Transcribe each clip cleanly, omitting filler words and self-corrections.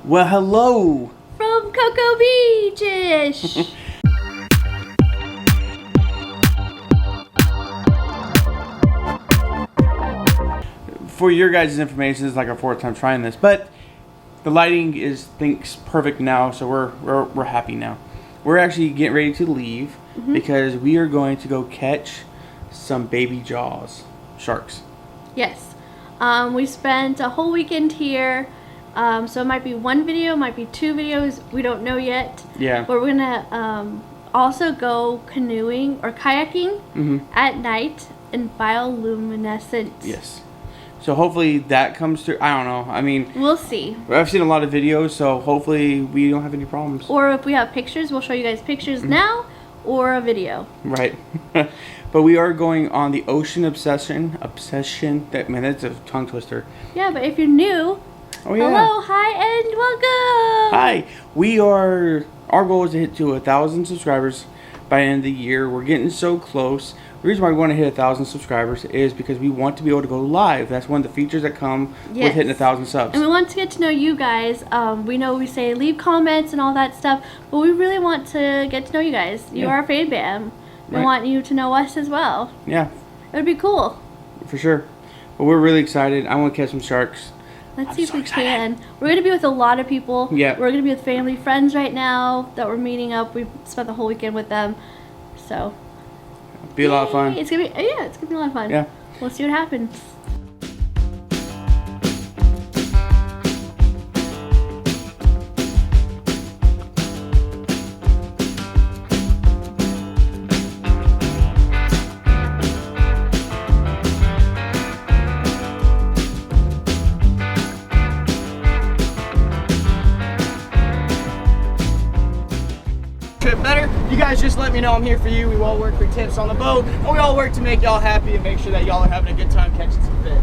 Well, hello! From Cocoa Beach-ish! For your guys' information, this is like our fourth time trying this, but the lighting thinks perfect now, so we're happy now. We're actually getting ready to leave because we are going to go catch some baby jaws sharks. Yes. We spent a whole weekend here. So it might be one video, might be two videos. We don't know yet. Yeah. But we're gonna also go canoeing or kayaking at night in bioluminescent. Yes. So hopefully that comes through. I don't know. I mean, We'll see. I've seen a lot of videos, so hopefully we don't have any problems. Or if we have pictures, we'll show you guys pictures now or a video. Right. But we are going on the ocean obsession. Man, that's a tongue twister. Yeah, but if you're new, Oh yeah. hello, hi, and welcome. Hi. Our goal is to hit to 1,000 subscribers by the end of the year. We're getting so close. The reason why we want to hit 1,000 subscribers is because we want to be able to go live. That's one of the features that come with hitting 1,000 subs. And we want to get to know you guys. We know we say leave comments and all that stuff, but we really want to get to know you guys. You are a fan bam. We want you to know us as well. Yeah. It would be cool. For sure. But we're really excited. I want to catch some sharks. Let's see if we can. We're going to be with a lot of people. Yeah. We're going to be with family, friends right now that we're meeting up. We spent the whole weekend with them. So. Be a lot of fun. It's going to be, it's going to be a lot of fun. Yeah. We'll see what happens. Better, you guys just let me know I'm here for you. We all work for tips on the boat, and we all work to make y'all happy and make sure that y'all are having a good time catching some fish.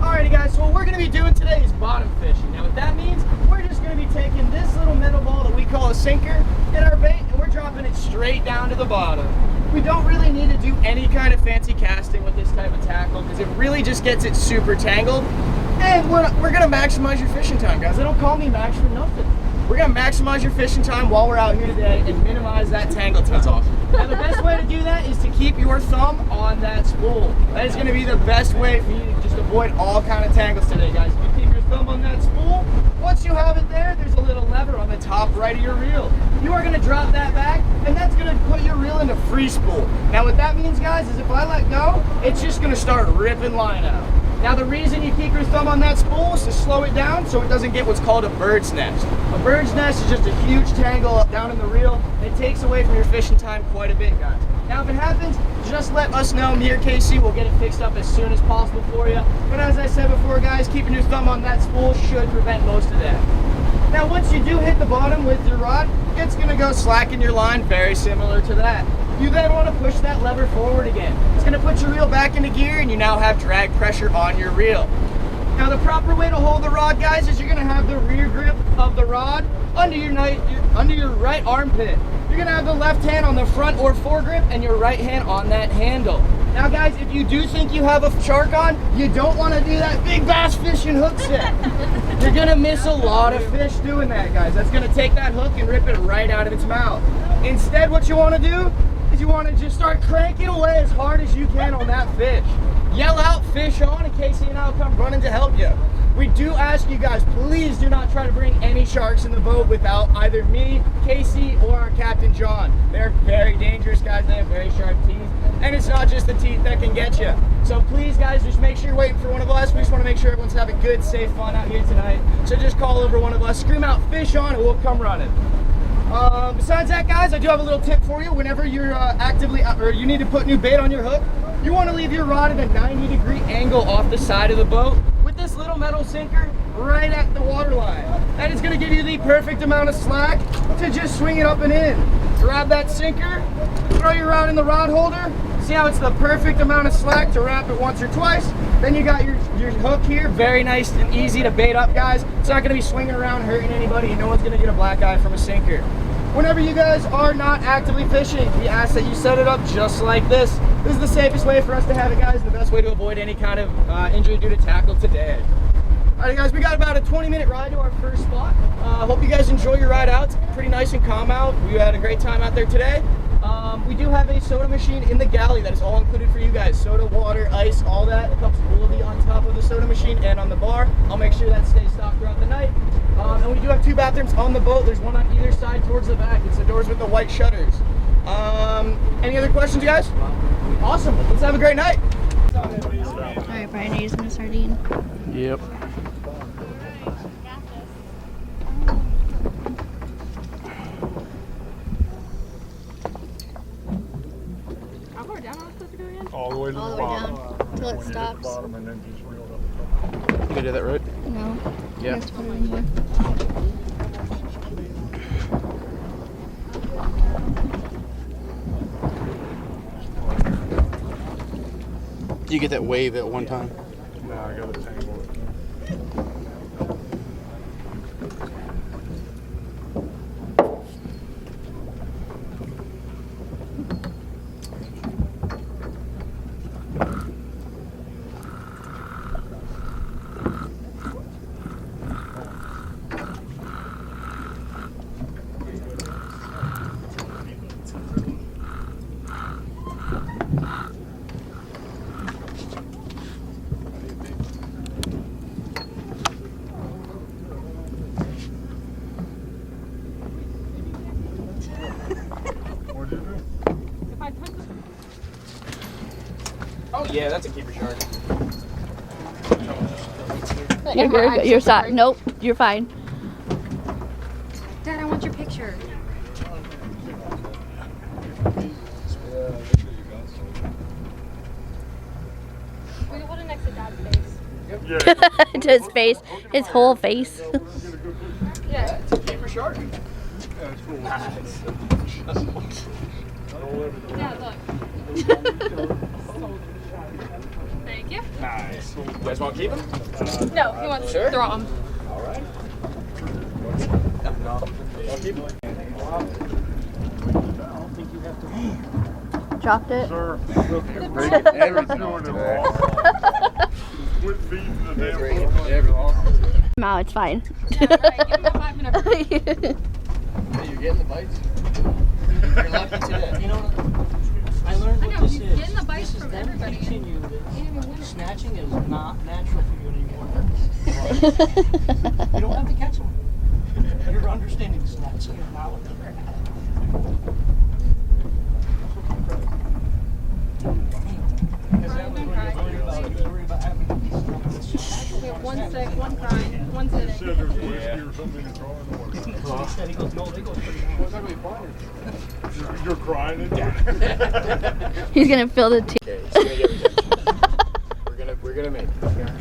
Alrighty guys, so what we're going to be doing today is bottom fishing. Now what that means, we're just going to be taking this little metal ball that we call a sinker in our bait, and we're dropping it straight down to the bottom. We don't really need to do any kind of fancy casting with this type of tackle because it really just gets it super tangled. And we're going to maximize your fishing time, guys. They don't call me Max for nothing. We're going to maximize your fishing time while we're out here today and minimize that tangle time. That's awesome. Now the best way to do that is to keep your thumb on that spool. That is going to be the best way for you to just avoid all kind of tangles today, guys. If you keep your thumb on that spool, once you have it there, there's a little lever on the top right of your reel. You are going to drop that back, and that's going to put your reel into free spool. Now what that means, guys, is if I let go, it's just going to start ripping line out. Now the reason you keep your thumb on that spool is to slow it down so it doesn't get what's called a bird's nest. A bird's nest is just a huge tangle up down in the reel, and it takes away from your fishing time quite a bit, guys. Now if it happens, just let us know. Me or Casey will get it fixed up as soon as possible for you. But as I said before, guys, keeping your thumb on that spool should prevent most of that. Now once you do hit the bottom with your rod, it's going to go slack in your line, very similar to that. You then want to push that lever forward again. It's going to put your reel back into gear, and you now have drag pressure on your reel. Now the proper way to hold the rod, guys, is you're going to have the rear grip of the rod under your right armpit. You're going to have the left hand on the front or foregrip and your right hand on that handle. Now guys, if you do think you have a shark on, you don't want to do that big bass fishing hook set. You're going to miss a lot of fish doing that, guys. That's going to take that hook and rip it right out of its mouth. Instead, what you want to do is you want to just start cranking away as hard as you can on that fish. Yell out, fish on, and Casey and I will come running to help you. We do ask you guys, please do not try to bring any sharks in the boat without either me, Casey, or our Captain John. They're very dangerous, guys. They have very sharp teeth. And it's not just the teeth that can get you. So please, guys, just make sure you're waiting for one of us. We just want to make sure everyone's having good, safe fun out here tonight. So just call over one of us, scream out, fish on, and we'll come running. Besides that, guys, I do have a little tip for you. Whenever you're you need to put new bait on your hook, you want to leave your rod at a 90-degree angle off the side of the boat with this little metal sinker right at the water line. That is going to give you the perfect amount of slack to just swing it up and in. Grab that sinker, throw your rod in the rod holder. See how it's the perfect amount of slack to wrap it once or twice. Then you got your hook here, very nice and easy to bait up, guys. It's not going to be swinging around hurting anybody, and no one's going to get a black eye from a sinker. Whenever you guys are not actively fishing, we ask that you set it up just like this. This is the safest way for us to have it, guys, and the best way to avoid any kind of injury due to tackle today. Alright guys, we got about a 20-minute ride to our first spot. Hope you guys enjoy your ride out. It's pretty nice and calm out. We had a great time out there today. We do have a soda machine in the galley that is all included for you guys. Soda, water, ice, all that. The cups will be on top of the soda machine and on the bar. I'll make sure that stays stocked throughout the night. And we do have 2 bathrooms on the boat. There's one on either side towards the back. It's the doors with the white shutters. Any other questions, guys? Awesome. Let's have a great night. Alright, Brian, are you using a sardine? Yep. How far down am I supposed to go again? All the way to the bottom. Down until it When you hit the stops. bottom and then just reel it up. You gonna do that right? No. Yeah. You have to put it in here. You get that wave at one time. Now I gotta tangle it. What'd you do? Oh yeah, that's a keeper shark. You're good. You're sorry. Nope, you're fine. Dad, I want your picture. Will you hold it next to Dad's face? Yeah. To his face, his whole face. Yeah. It's a keeper shark. That's cool. Dad, look. Thank you. Nice. You guys want to keep him? No, he wants Sure. to throw him. All right. No. I'll keep him. Dropped it. Sir, Break it every doing it wrong. Quit feeding the damn fucker. No, it's fine. Yeah, right. Give him a 5-minute break. Hey, you're getting the bites. You're lucky today. You know, I learned I what know, this he's is. getting the bites This is from them everybody. teaching you that Can't even win it. snatching is not natural for you anymore. You don't have to catch them. You're understanding snatching is not what they're We have 1 sick, 1 crying, 1 Said sitting. there's whiskey or something in the car in the morning. He goes, no, they go pretty hard. You're crying into it. He's gonna fill the tea. Okay, it's gonna get rejected. We're gonna make it.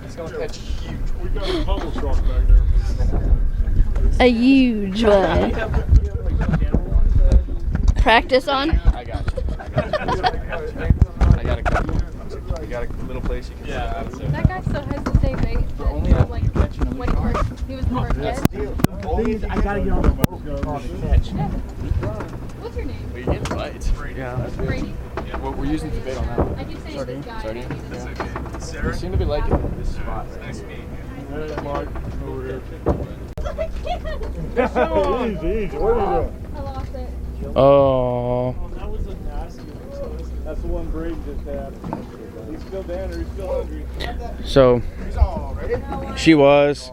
It's gonna catch huge. We got a bubble shark back there. A huge one. Practice on? I got you. I got a little place you can. Yeah, that's it. That guy still has the same bait. only after Like, you catch them. when he was born kid. I gotta get on the boat to catch. What's your name? Well, you're getting bites. Yeah. Brady. Yeah, we're using the bait on that one. I keep saying this guy. Sardine? Yeah. They seem to be liking this spot. Hey, Mike, over here. I Easy. What are you doing? lost it. Oh. That was a nasty one. That's the one Brady just had. He's still down there. He's still hungry. So He's all ready. she was.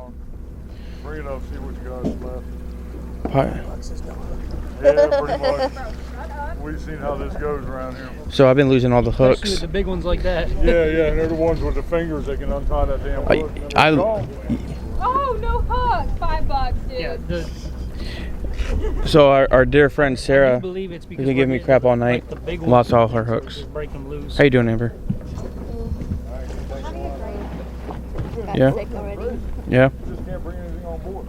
Bring it up, see what you guys left. Hi. Yeah, pretty much. We've seen how this goes around here. So I've been losing all the Especially with hooks. the big ones like that. Yeah, and they're the ones with the fingers that can untie that damn hook. and then I- they're gone. Oh, no hook. $5, dude. Yeah, So our dear friend I Sarah, do believe it's because who's been giving me we're crap all getting, night, like, the big lost ones, all her hooks. just break them loose. How you doing, Amber? Got Yeah. sick already. Yeah. Just can't bring anything on board.